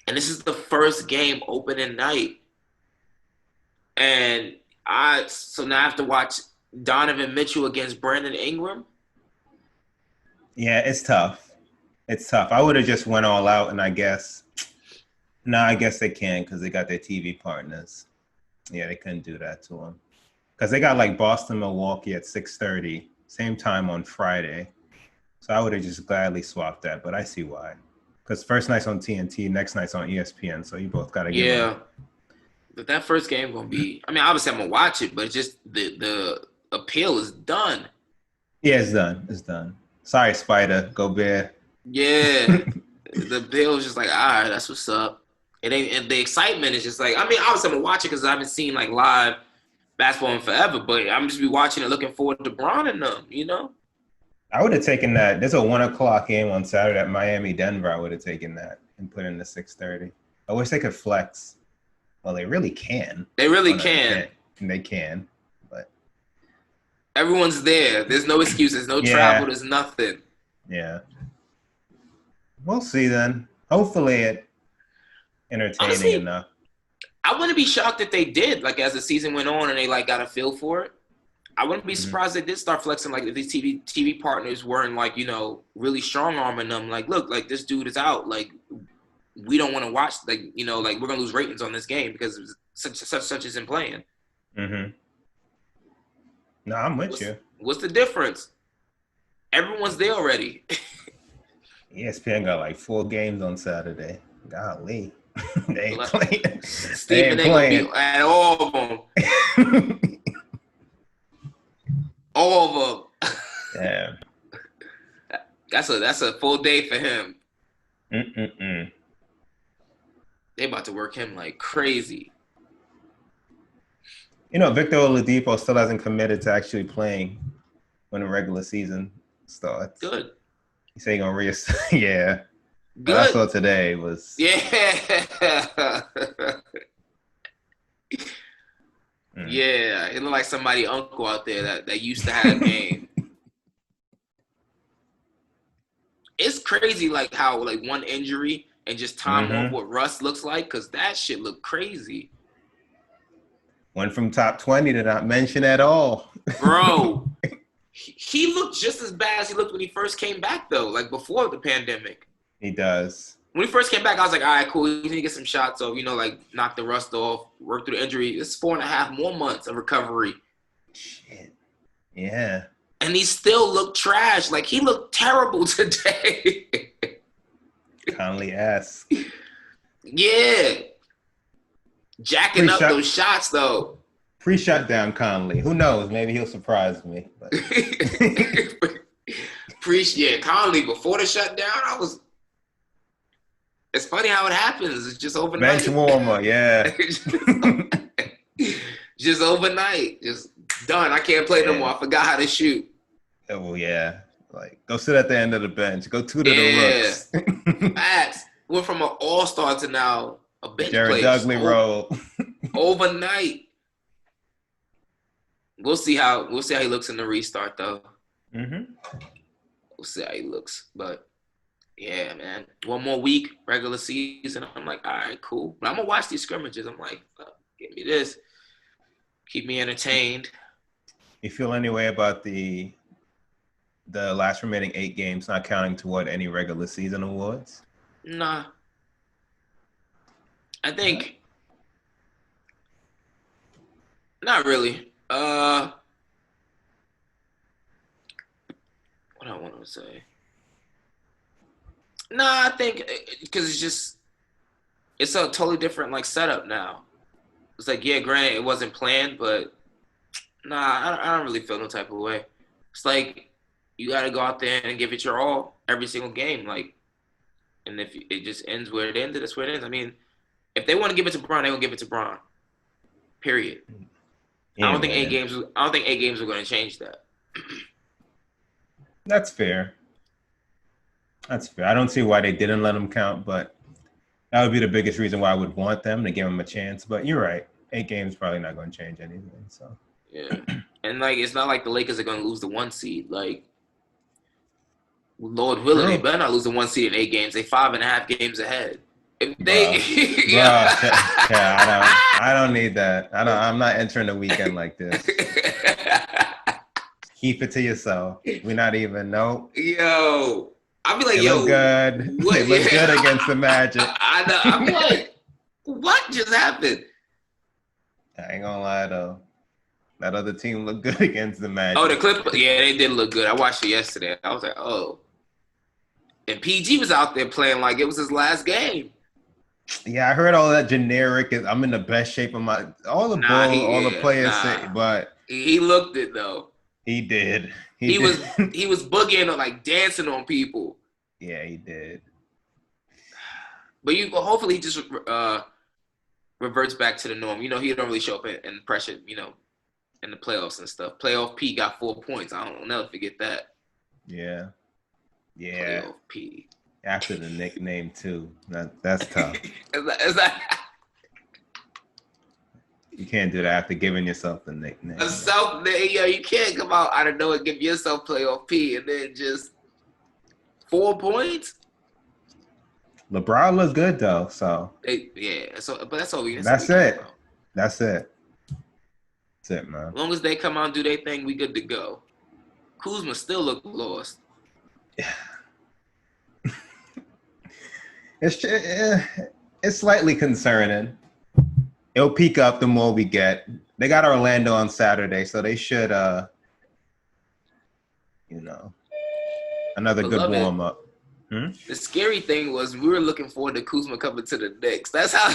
And this is the first game opening night. And so now I have to watch Donovan Mitchell against Brandon Ingram. Yeah, it's tough. I would have just went all out, and I guess they can because they got their TV partners. Yeah, they couldn't do that to them because they got like Boston, Milwaukee at 6:30, same time on Friday. So I would have just gladly swapped that, but I see why. Because first night's on TNT, next night's on ESPN, so you both got to get them. But that first game gonna be. I mean, obviously I'm gonna watch it, but just the appeal is done. Yeah, it's done. Sorry, Spider. Go Bear. Yeah, the appeal is just like, all right, that's what's up. And the excitement is just like, I mean, obviously I'm gonna watch it because I haven't seen like live basketball in forever, but I'm just be watching it, looking forward to Bron and them, you know. I would have taken that. There's a 1:00 game on Saturday at Miami, Denver. I would have taken that and put in the 6:30. I wish they could flex. Well, they really can. They really can. They can, but everyone's there. There's no excuses. No travel. There's nothing. Yeah. We'll see then. Hopefully it entertaining enough. I wouldn't be shocked if they did, like as the season went on and they like got a feel for it. I wouldn't be surprised they did start flexing, like if these TV partners weren't like, you know, really strong arming them. Like, look, like this dude is out. Like, we don't want to watch. Like, you know, like we're gonna lose ratings on this game because such isn't playing. No, I'm with you. What's the difference? Everyone's there already. ESPN got like 4 games on Saturday. Golly. They ain't playing. Stephen ain't gonna be at all of them. All of them. Yeah. That's a full day for him. They about to work him like crazy. You know, Victor Oladipo still hasn't committed to actually playing when the regular season starts. Good. He said he's gonna yeah. Good. What I saw today was Yeah, it looked like somebody's uncle out there that used to have a game. It's crazy, like how like one injury and just time off what Russ looks like, because that shit looked crazy. Went from top 20 to not mention at all, bro. He looked just as bad as he looked when he first came back, though. Like before the pandemic. He does. When he first came back, I was like, all right, cool. He's going to get some shots of, you know, like knock the rust off, work through the injury. It's 4.5 more months of recovery. Shit. Yeah. and he still looked trash. Like he looked terrible today. Conley-esque. Yeah. Jacking up those shots though. Pre-shutdown Conley. Who knows? Maybe he'll surprise me. But. Appreciate Conley before the shutdown. It's funny how it happens. It's just overnight. Bench warmer, yeah. Just overnight. Just done. I can't play no more. I forgot how to shoot. Oh, yeah. Like, go sit at the end of the bench. Go tutor the rooks. Facts. Went from an all-star to now a bench player. Jared Dudley role. Overnight. We'll see how he looks in the restart, though. Mm-hmm. We'll see how he looks. But, yeah, man. One more week, regular season. I'm like, all right, cool. But I'm going to watch these scrimmages. I'm like, give me this. Keep me entertained. You feel any way about the last remaining 8 games not counting toward any regular season awards? Nah. I think not really. What I want to say. Nah, I think because it's a totally different like setup now. It's like, yeah, granted, it wasn't planned, but nah, I don't really feel no type of way. It's like you got to go out there and give it your all every single game. Like, and if it just ends where it ended, that's where it ends. I mean, if they want to give it to Bron, they're gonna give it to Bron. Period. Yeah, I don't think 8 games. I don't think 8 games are going to change that. That's fair. That's fair. I don't see why they didn't let him count, but that would be the biggest reason why I would want them to give him a chance. But you're right. 8 games probably not going to change anything. So yeah, and like it's not like the Lakers are going to lose the 1 seed. Like Lord willing, they better not lose the 1 seed in 8 games. They 5.5 games ahead. If they, I don't need that. I'm not entering the weekend like this. Keep it to yourself. We're not even Yo, I'll be like, they look good. What? They look good against the Magic. I know. I'm like, what just happened? I ain't gonna lie though. That other team looked good against the Magic. Oh, the Clippers. Yeah, they did look good. I watched it yesterday. I was like, oh. And PG was out there playing like it was his last game. Yeah, I heard all that generic. I'm in the best shape of my all the players say, but he looked it though. He did. He was boogieing or like dancing on people. Yeah, he did. But hopefully he just reverts back to the norm. You know, he don't really show up in pressure. You know, in the playoffs and stuff. Playoff P got 4 points. I'll never forget that. Yeah. Playoff P. After the nickname too. That's tough. You can't do that after giving yourself the nickname. You can't come out of nowhere and give yourself playoff P and then just 4 points. LeBron looks good though, so but that's all we. That's it. That's it. That's it, man. As long as they come out and do their thing, we good to go. Kuzma still look lost. Yeah. It's slightly concerning. It'll peak up the more we get. They got Orlando on Saturday, so they should, another good warm up. The scary thing was we were looking forward to Kuzma coming to the Knicks. That's how.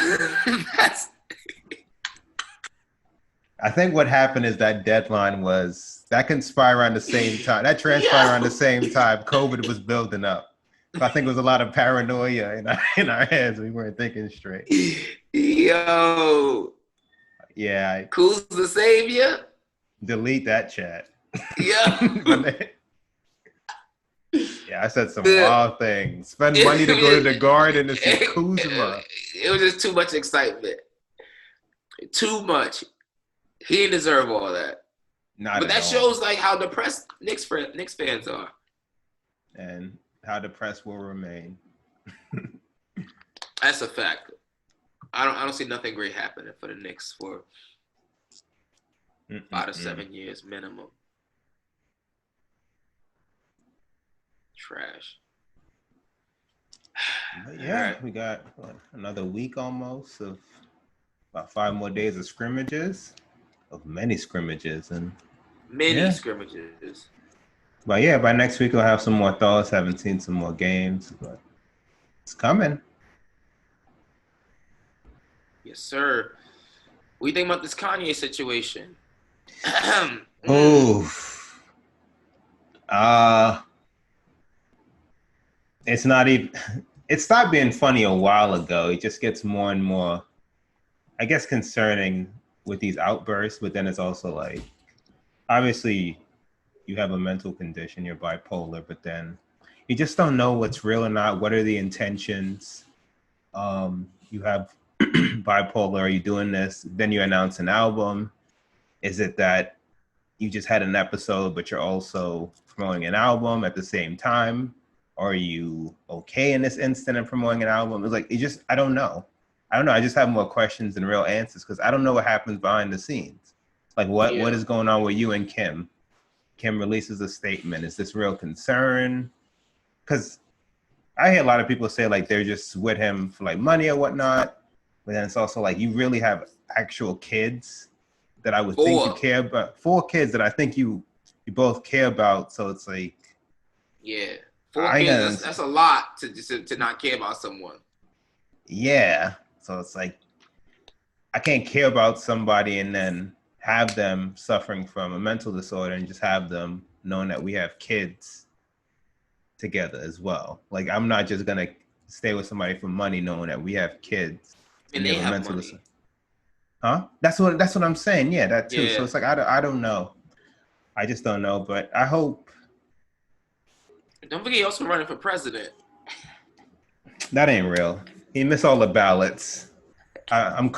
I think what happened is that deadline that conspired around the same time. That transpired around the same time. COVID was building up. So I think it was a lot of paranoia in our heads. We weren't thinking straight. Yo. Yeah. Kuz's the savior. Delete that chat. Yeah. Yeah, I said some wild things. Spend money to go to the Garden to see Kuzma. It was just too much excitement. Too much. He didn't deserve all that. But that shows like how depressed Knicks fans are. And how depressed will remain. That's a fact. I don't see nothing great happening for the Knicks for 5 to 7 years minimum. Trash. But yeah, right. We got another week almost of about 5 more days of scrimmages, of many scrimmages, and many scrimmages. But yeah, by next week we'll have some more thoughts. Haven't seen some more games, but it's coming. Yes, sir. What do you think about this Kanye situation? Oh, uh, it's not even. It stopped being funny a while ago. It just gets more and more, I guess, concerning with these outbursts. But then it's also like, obviously, you have a mental condition, you're bipolar, but then you just don't know what's real or not. What are the intentions? You have bipolar. Are you doing this? Then you announce an album. Is it that you just had an episode, but you're also promoting an album at the same time? Are you okay in this instant of promoting an album? It's like, I don't know. I don't know. I just have more questions than real answers because I don't know what happens behind the scenes. Like, what Yeah. is going on with you and Kim? Kim releases a statement. Is this real concern? Because I hear a lot of people say like they're just with him for like money or whatnot, but then it's also like you really have actual kids that I would think you Four. care about. 4 kids that I think you both care about. So it's like Yeah. Four I ain't kids, gonna, that's a lot to not care about someone. yeah. So it's like I can't care about somebody and then have them suffering from a mental disorder and just have them knowing that we have kids together as well. Like I'm not just gonna stay with somebody for money knowing that we have kids And and you they have a have mental money. disorder. Huh? That's what I'm saying. Yeah, that too. So Yeah. it's like I don't know. I just don't know. But I hope Don't forget, he also running for president. that ain't real. He missed all the ballots. I'm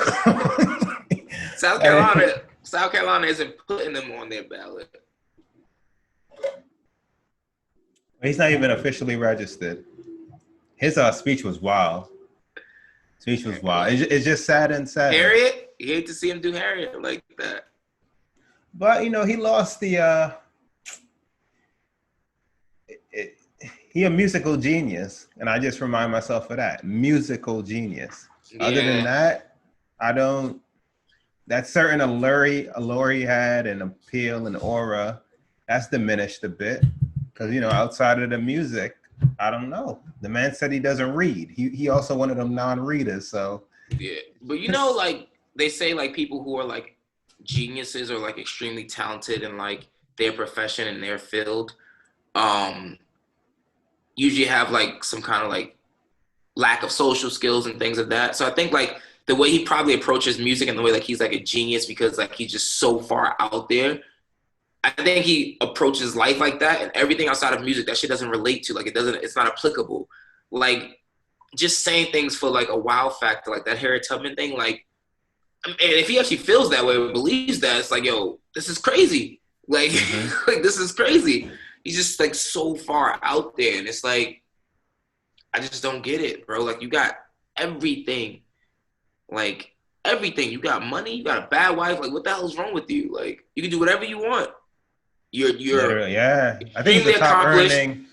South Carolina, South Carolina isn't putting them on their ballot. he's not even officially registered. His speech was wild. Speech was wild. It's just sad and sad. Harriet, you hate to see him do Harriet like that. But you know, he lost the. It, he a musical genius, and I just remind myself of that musical genius. Other than Yeah. that, I don't. That certain allure he had and appeal and aura, that's diminished a bit. Because you know, outside of the music, I don't know. The man said he doesn't read. He also one of them non-readers. So Yeah. But you know, like they say like people who are like geniuses or like extremely talented in like their profession and their field, um, usually have like some kind of like lack of social skills and things of that. So I think like the way he probably approaches music and the way like he's like a genius because like he's just so far out there. I think he approaches life like that, and everything outside of music that shit doesn't relate to. Like it doesn't. It's not applicable. Like just saying things for like a wow factor, like that Harriet Tubman thing. Like, and if he actually feels that way or believes that, it's like, yo, this is crazy. Like, like this is crazy. He's just like so far out there, and it's like I just don't get it, bro. Like you got everything, like everything. You got money. You got a bad wife. Like what the hell's wrong with you? Like you can do whatever you want. You're literally, yeah. I think he's extremely the top accomplished. earning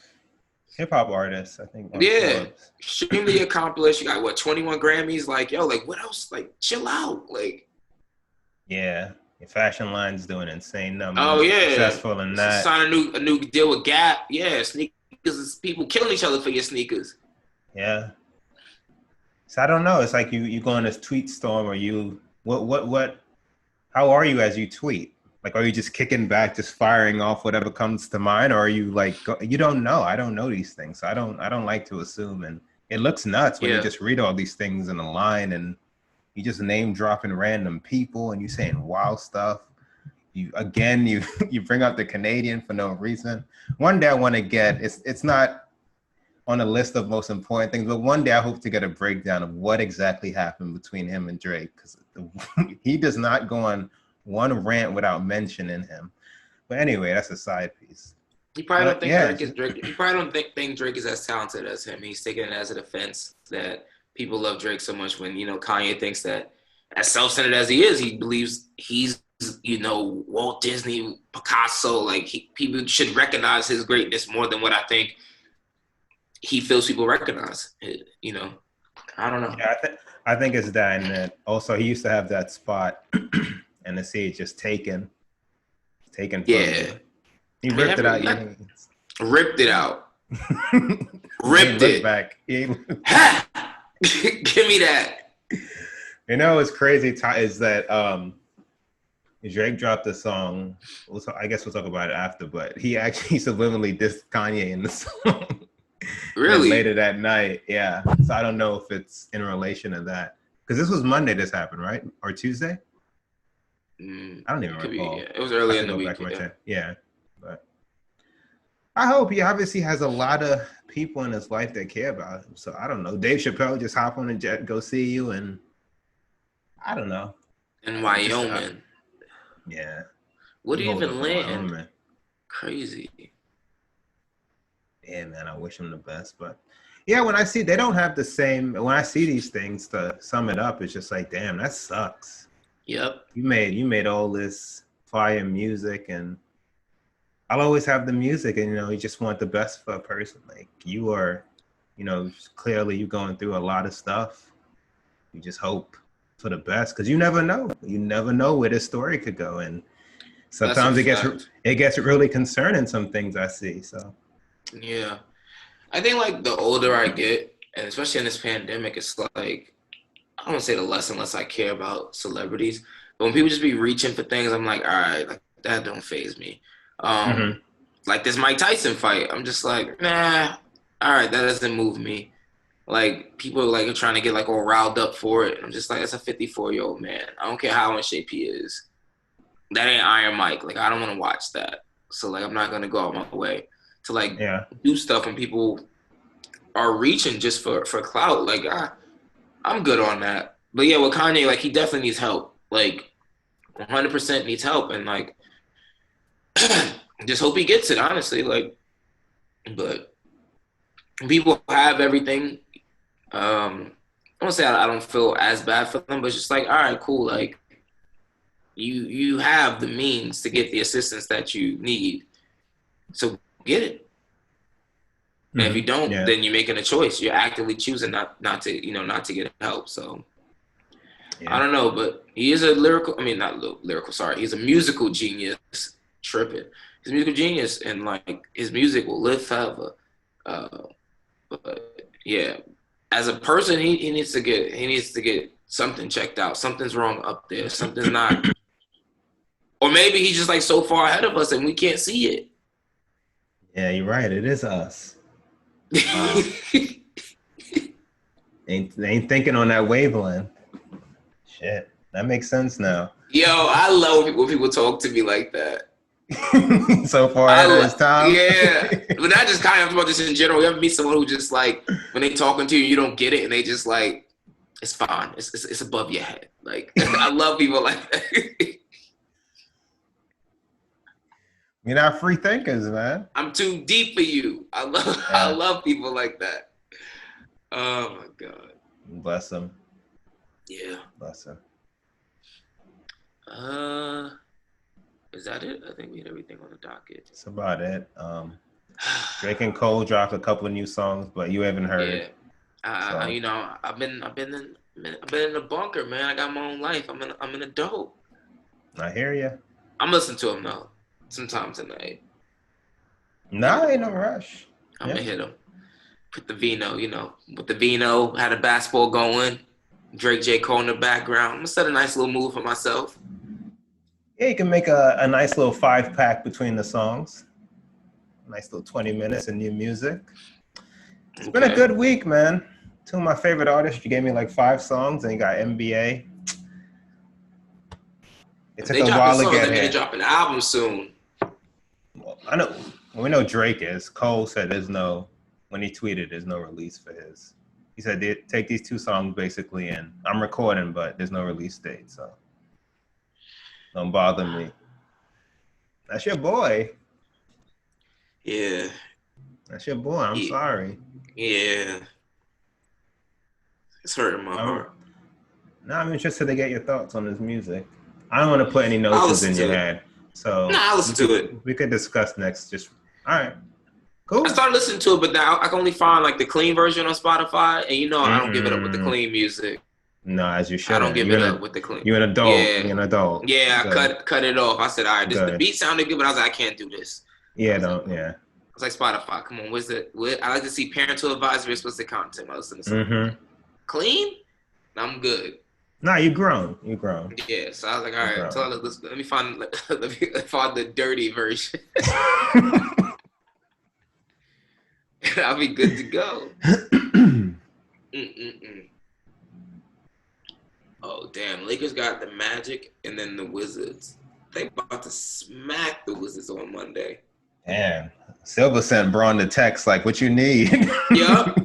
hip hop artist. I think on Yeah, Forbes. extremely accomplished. You got what 21 Grammys. Like yo, like what else? Like chill out. Like Yeah, your fashion line's doing insane oh numbers. yeah, Successful in that. sign a new deal with Gap. Yeah, sneakers is people killing each other for your sneakers. Yeah. So I don't know. It's like you go on this tweet storm, or you what? How are you as you tweet? Like, are you just kicking back, just firing off whatever comes to mind, or are you like you don't know? I don't know these things. So I don't like to assume, and it looks nuts when you Yeah, just read all these things in a line and you just name dropping random people and you saying wild stuff. You you bring up the Canadian for no reason. One day I want to get it's not on a list of most important things, but one day I hope to get a breakdown of what exactly happened between him and Drake because he does not go on one rant without mentioning him. But anyway, that's a side piece. he probably don't But think yeah, Drake is Drake. He probably don't think Drake is as talented as him. He's taking it as a defense that people love Drake so much. When you know Kanye thinks that, as self-centered as he is, he believes he's Walt Disney, Picasso. Like people should recognize his greatness more than what I think he feels people recognize. You know, I don't know. yeah, I think it's that, and that also he used to have that spot, and the see it just taken from Yeah, him. He I mean, ripped it out. Ripped it out. Ripped Ripped back. Ha! Give me that. You know what's crazy is that Drake dropped a song. I guess we'll talk about it after, but he actually subliminally dissed Kanye in the song. Really? Later that night, yeah. So I don't know if it's in relation to that. Because this was Monday this happened, right? Or Tuesday? I don't even recall. It was early in the week. Yeah. But I hope he obviously has a lot of people in his life that care about him. So I don't know. Dave Chappelle just hop on a jet, go see you, and I don't know. In Wyoming. Yeah. What do you even land? Crazy. Yeah, man, I wish him the best. But yeah, when I see they don't have the same, when I see these things, to sum it up, it's just like, damn, that sucks. Yep. You made all this fire music, and I'll always have the music, and you just want the best for a person. Like you are, clearly you're going through a lot of stuff. You just hope for the best, because you never know. You never know where this story could go, and sometimes it gets really concerning. Some things I see. So yeah, I think like the older I get, and especially in this pandemic, it's like I don't say the less and less I care about celebrities, but when people just be reaching for things, I'm like, all right, like that don't faze me. Like this Mike Tyson fight, I'm just like, nah, all right, that doesn't move me. Like people like are trying to get like all riled up for it. I'm just like, that's a 54-year-old man. I don't care how in shape he is. That ain't Iron Mike. Like I don't want to watch that. So like I'm not gonna go out my way to like do stuff when people are reaching just for clout. Like I'm good on that. But yeah, with Kanye, like he definitely needs help. Like 100% needs help, and like just hope he gets it. Honestly, like, but people have everything. I don't say I don't feel as bad for them, but it's just like, all right, cool. Like, you have the means to get the assistance that you need, so get it. And if you don't, then you're making a choice. You're actively choosing not to get help. So I don't know, but he is a he's a musical genius. Tripping. He's a musical genius, and like his music will live forever. But yeah, as a person, he needs to get something checked out. Something's wrong up there. Something's not. Or maybe he's just like so far ahead of us and we can't see it. Yeah, you're right. It is us. Ain't thinking on that wavelength. Shit, that makes sense now. Yo, I love when people talk to me like that. So far ahead of his time. Yeah, but not just kind of about this in general. You ever meet someone who just like when they talking to you, you don't get it, and they just like, it's fine. It's above your head. Like I love people like that. You're not free thinkers, man. I'm too deep for you. I love people like that. Oh my God. Bless them. Yeah. Bless them. Is that it? I think we had everything on the docket. That's about it. Drake and Cole dropped a couple of new songs, but you haven't heard. Yeah. I've been in the bunker, man. I got my own life. I'm an adult. I hear you. I'm listening to him though. Sometime tonight. No, ain't no rush. I'm gonna hit him. Put the vino, with the vino, had a basketball going. Drake, J. Cole in the background. I'm gonna set a nice little mood for myself. Yeah, you can make a nice little 5-pack between the songs. Nice little 20 minutes of new music. It's been a good week, man. Two of my favorite artists. You gave me like 5 songs, and you got NBA. It took a while to get here. They're drop an album soon. Well, I know. We know Drake is. Cole said when he tweeted, there's no release for his. He said they take these 2 songs basically, and I'm recording, but there's no release date, so don't bother me. That's your boy. Yeah. That's your boy. I'm sorry. Yeah. It's hurting my heart. No, I'm interested to get your thoughts on his music. I don't want to put any notes in your head. So I'll listen to it. We could discuss next. All right. Cool. I started listening to it, but now I can only find like the clean version on Spotify, and I don't give it up with the clean music. No, as you should. I don't give it up with the clean. You're an adult. Yeah. You're an adult. Yeah, I cut it off. I said, all right, the beat sounded good, but I was like, I can't do this. Yeah, don't. Yeah. It's like Spotify. Come on, I like to see parental advisory, explicit content. I listen to something. Mm-hmm. Clean? I'm good. Nah, you grown. You grown. Yeah, so I was like, all right, so let me find the dirty version. I'll be good to go. Oh, damn. Lakers got the Magic and then the Wizards. They about to smack the Wizards on Monday. Damn. Silva sent Braun the text like, what you need? Yup.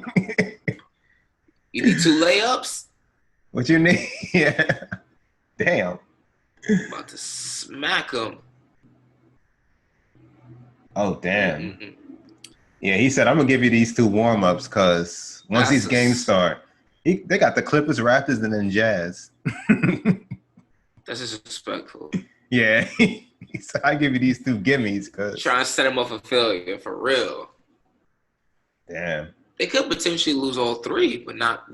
You need 2 layups? What you need? Yeah. Damn. About to smack them. Oh, damn. Yeah, he said, I'm going to give you these 2 warm-ups because once these games start, they got the Clippers, Raptors, and then Jazz. That's disrespectful. Yeah. He said, I give you these 2 gimmies. Trying to set him up for failure, for real. Damn. They could potentially lose all 3, but not,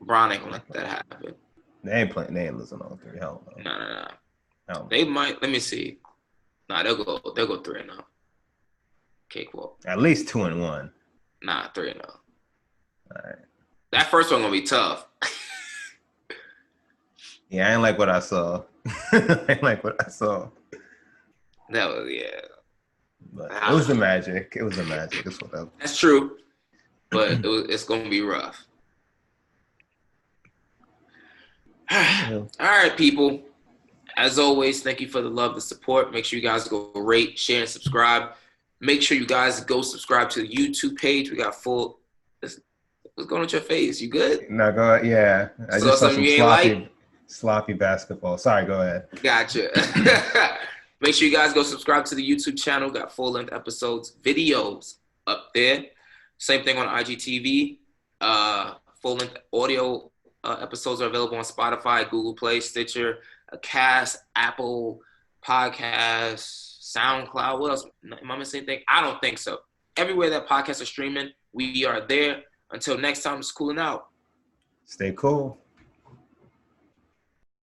Bron ain't going to let that happen. They ain't losing all 3. Hell no. No. They might, let me see. Nah, they'll go 3-0. Cakewalk. At least 2-1. Nah, 3-0. All right. That first one gonna be tough. Yeah, I ain't like what I saw. That was, yeah. But it was the Magic. It's whatever. That's true. But it's gonna be rough. All right, people. As always, thank you for the love, the support. Make sure you guys go rate, share, and subscribe. Make sure you guys go subscribe to the YouTube page. We got full. What's going on with your face? You good? No, go ahead. Yeah. I just saw some sloppy basketball. Sorry, go ahead. Gotcha. Make sure you guys go subscribe to the YouTube channel. Got full-length episodes, videos up there. Same thing on IGTV. Full-length audio episodes are available on Spotify, Google Play, Stitcher, Cast, Apple Podcasts, SoundCloud. What else? Am I missing anything? I don't think so. Everywhere that podcasts are streaming, we are there. Until next time, it's cooling out. Stay cool.